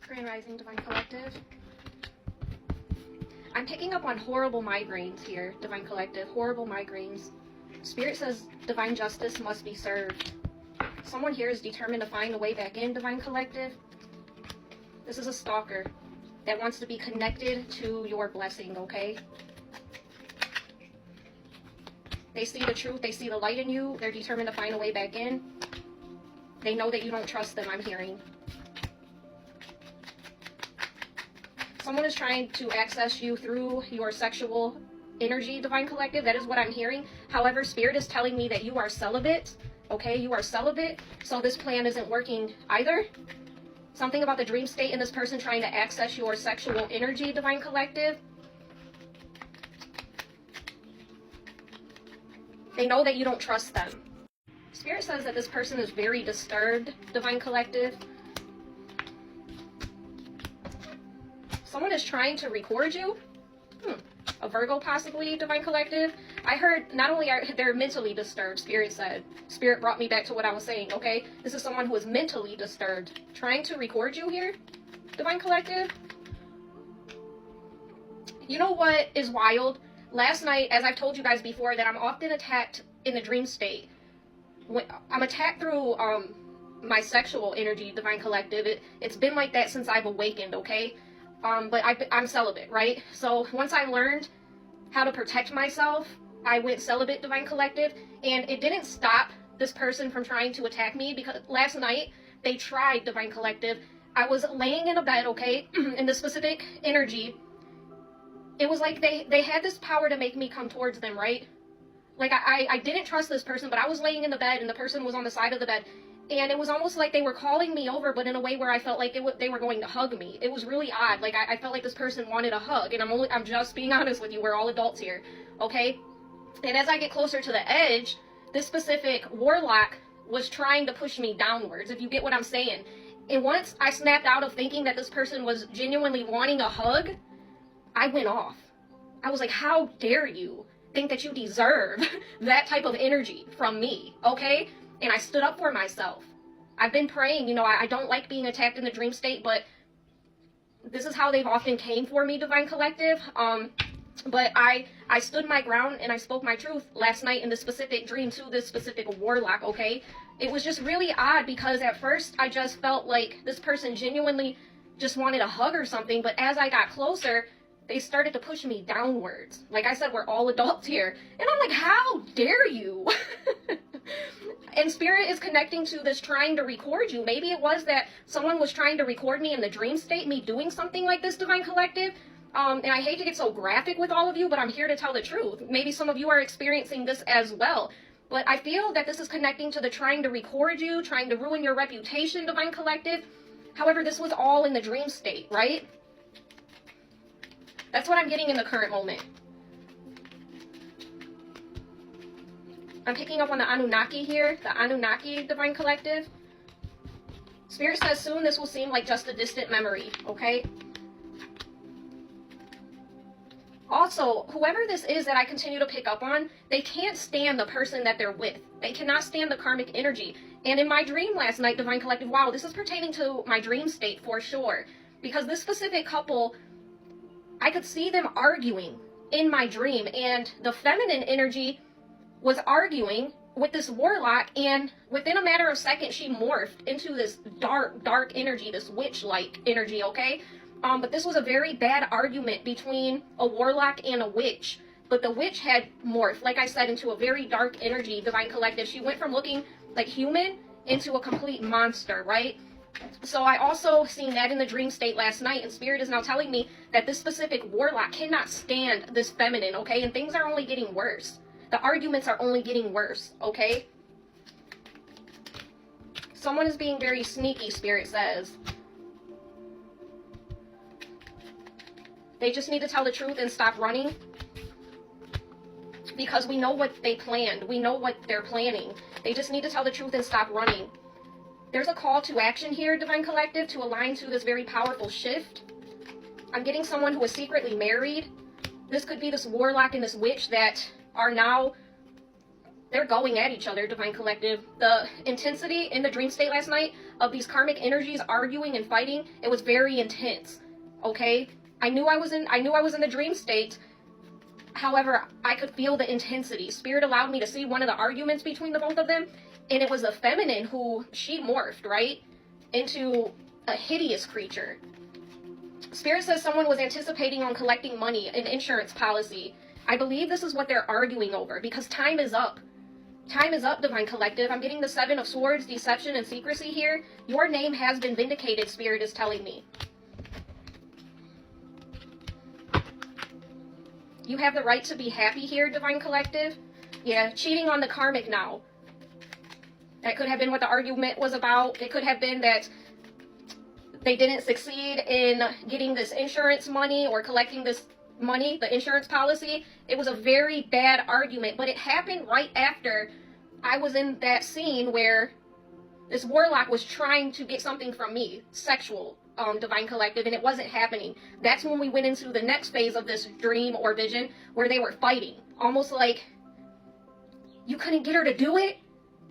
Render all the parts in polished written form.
Grand Rising Divine Collective. I'm picking up on horrible migraines here, Divine Collective. Horrible migraines. Spirit says divine justice must be served. Someone here is determined to find a way back in, Divine Collective. This is a stalker that wants to be connected to your blessing, okay? They see the truth, they see the light in you, they're determined to find a way back in. They know that you don't trust them, I'm hearing. Someone is trying to access you through your sexual energy, Divine Collective. That is what I'm hearing. However, Spirit is telling me that you are celibate, okay? You are celibate, so this plan isn't working either. Something about the dream state and this person trying to access your sexual energy, Divine Collective. They know that you don't trust them. Spirit says that this person is very disturbed, Divine Collective. Someone is trying to record you. A Virgo possibly, Divine Collective. I heard not only are they're mentally disturbed, Spirit said. Spirit brought me back to what I was saying, okay? This is someone who is mentally disturbed. Trying to record you here, Divine Collective. You know what is wild? Last night, as I've told you guys before, that I'm often attacked in the dream state. I'm attacked through my sexual energy, Divine Collective. It's been like that since I've awakened, okay? But I'm celibate, right? So once I learned how to protect myself, I went celibate, Divine Collective, and it didn't stop this person from trying to attack me, because last night they tried, Divine Collective. I was laying in a bed, okay, in the specific energy. It was like they had this power to make me come towards them, right? Like I didn't trust this person, but I was laying in the bed and the person was on the side of the bed. And it was almost like they were calling me over, but in a way where I felt like they were going to hug me. It was really odd. Like, I felt like this person wanted a hug. And I'm just being honest with you. We're all adults here. Okay? And as I get closer to the edge, this specific warlock was trying to push me downwards, if you get what I'm saying. And once I snapped out of thinking that this person was genuinely wanting a hug, I went off. I was like, how dare you think that you deserve that type of energy from me? Okay? And I stood up for myself. I've been praying, you know, I don't like being attacked in the dream state, but this is how they've often came for me, Divine Collective. But I stood my ground and I spoke my truth last night in this specific dream to this specific warlock, okay? It was just really odd because at first I just felt like this person genuinely just wanted a hug or something, but as I got closer, they started to push me downwards. Like I said, we're all adults here. And I'm like, how dare you? And Spirit is connecting to this trying to record you. Maybe it was that someone was trying to record me in the dream state, me doing something like this, Divine Collective. And I hate to get so graphic with all of you, but I'm here to tell the truth. Maybe some of you are experiencing this as well. But I feel that this is connecting to the trying to record you, trying to ruin your reputation, Divine Collective. However, this was all in the dream state, right? That's what I'm getting in the current moment. I'm picking up on the Anunnaki here, the Anunnaki, Divine Collective. Spirit says soon this will seem like just a distant memory, okay? Also, whoever this is that I continue to pick up on, they can't stand the person that they're with. They cannot stand the karmic energy. And in my dream last night, Divine Collective, wow, this is pertaining to my dream state for sure. Because this specific couple, I could see them arguing in my dream, and the feminine energy was arguing with this warlock, and within a matter of seconds, she morphed into this dark energy, this witch-like energy, okay? But this was a very bad argument between a warlock and a witch. But the witch had morphed, like I said, into a very dark energy, Divine Collective. She went from looking like human into a complete monster, right? So I also seen that in the dream state last night, and Spirit is now telling me that this specific warlock cannot stand this feminine, okay? And things are only getting worse. The arguments are only getting worse, okay? Someone is being very sneaky, Spirit says. They just need to tell the truth and stop running. Because we know what they planned. We know what they're planning. They just need to tell the truth and stop running. There's a call to action here, Divine Collective, to align to this very powerful shift. I'm getting someone who is secretly married. This could be this warlock and this witch that are now They're going at each other, Divine Collective. The intensity in the dream state last night of these karmic energies arguing and fighting, it was very intense. Okay? I knew I was in the dream state. However, I could feel the intensity. Spirit allowed me to see one of the arguments between the both of them, and it was the feminine who she morphed, right, into a hideous creature. Spirit says someone was anticipating on collecting money, an insurance policy. I believe this is what they're arguing over, because time is up. Time is up, Divine Collective. I'm getting the Seven of Swords, deception, and secrecy here. Your name has been vindicated, Spirit is telling me. You have the right to be happy here, Divine Collective. Yeah, cheating on the karmic now. That could have been what the argument was about. It could have been that they didn't succeed in getting this insurance money or collecting this money, the insurance policy. It was a very bad argument, but it happened right after I was in that scene where this warlock was trying to get something from me, sexual, Divine Collective, and it wasn't happening. That's when we went into the next phase of this dream or vision where they were fighting, almost like you couldn't get her to do it.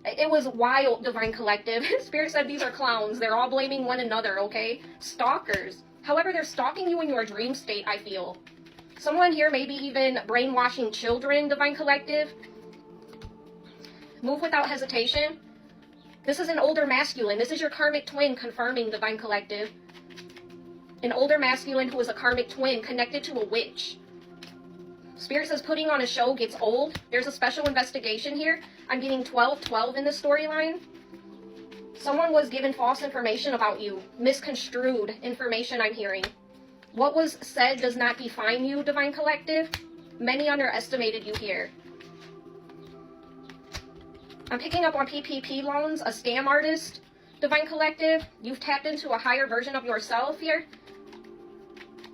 It was wild, Divine Collective. Spirit said these are clowns. They're all blaming one another, okay? Stalkers. However, they're stalking you in your dream state, I feel. Someone here maybe even brainwashing children, Divine Collective. Move without hesitation. This is an older masculine. This is your karmic twin confirming, Divine Collective. An older masculine who is a karmic twin connected to a witch. Spirit says putting on a show gets old. There's a special investigation here. I'm getting 12-12 in this storyline. Someone was given false information about you. Misconstrued information I'm hearing. What was said does not define you, Divine Collective. Many underestimated you here. I'm picking up on PPP loans, a scam artist, Divine Collective. You've tapped into a higher version of yourself here.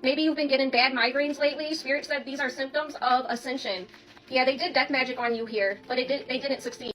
Maybe you've been getting bad migraines lately. Spirit said these are symptoms of ascension. Yeah, they did death magic on you here, but they didn't succeed.